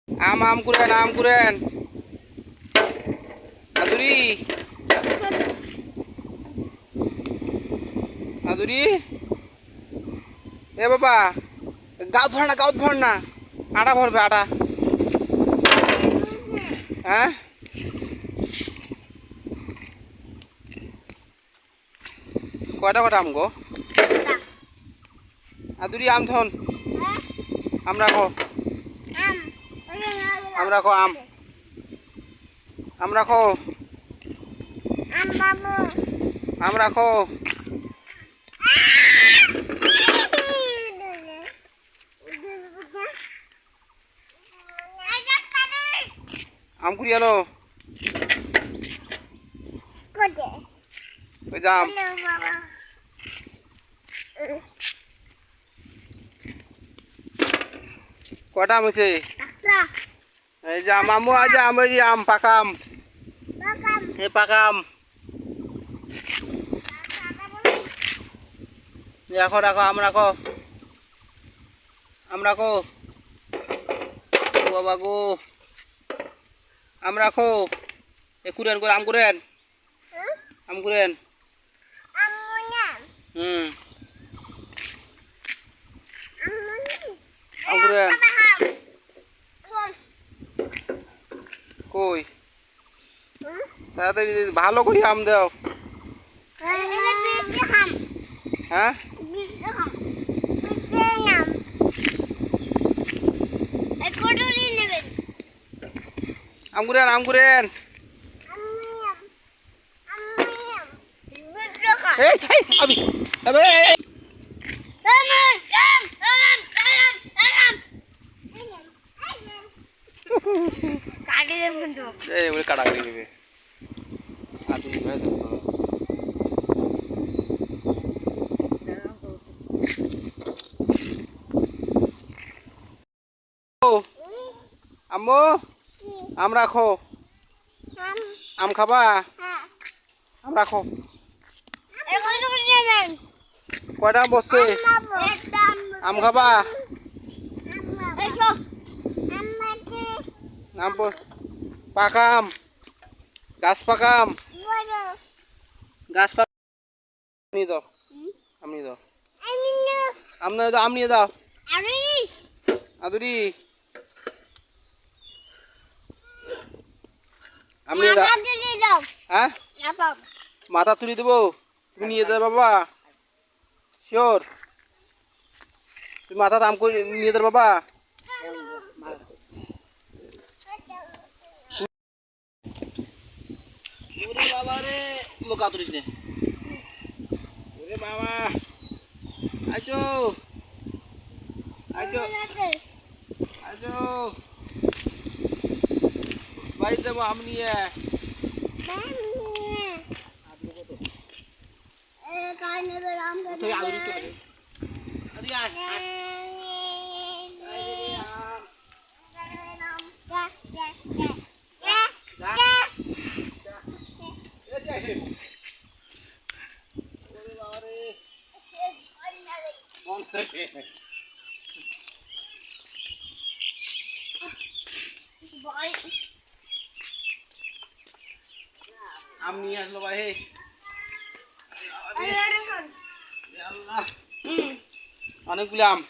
আম আম কুরেন আম কুরেন আদুরি আদুরি এ বাবা গাউত ভর না আটা ভরবে আটা হ্যাঁ কয়টা কটা আম গো আদুরি আম থন আম রাখো আম রাখো আম রাখো আম রাখো আম কুড়ি আলো ওই যাম কয়টা আম হয়েছে এই যে আম আমু আজ আম এই আম পাকাম এই পাকাম রাখো রাখো আম রাখো আম রাখো বাবা গো আম রাখো এ কুরেন করে আম কুরেন আম কুরেন আম কুরেন কই তাড়াতাড়ি ভালো করে আম দাও হ্যাঁ আম কুরেন আম কুরেন আমি কাটা করে দিবে আম্মু আম রাখো আম খাবা আম রাখো কয়টা আম বসছে আম খাবা আম পাকাম গাছ পাকাম গাছ পাক নিয়ে যাও আম নিয়ে যাও আম নিয়ে যাও আম নিয়ে যাও আদুরি আম নিয়ে যাও হ্যাঁ মাথা তুলি দেবো তুমি নিয়ে যাবে বাবা শিওর তুমি মাথা দাম করে নিয়ে যাবে বাবা বাবা রে মোকা তুলিস নে ওরে বাবা আইছো আইছো আইছো বাড়ি যাবো আম নিয়ে আদুরি তো আম নিয়ে আসলো ভাই অনেকগুলো আম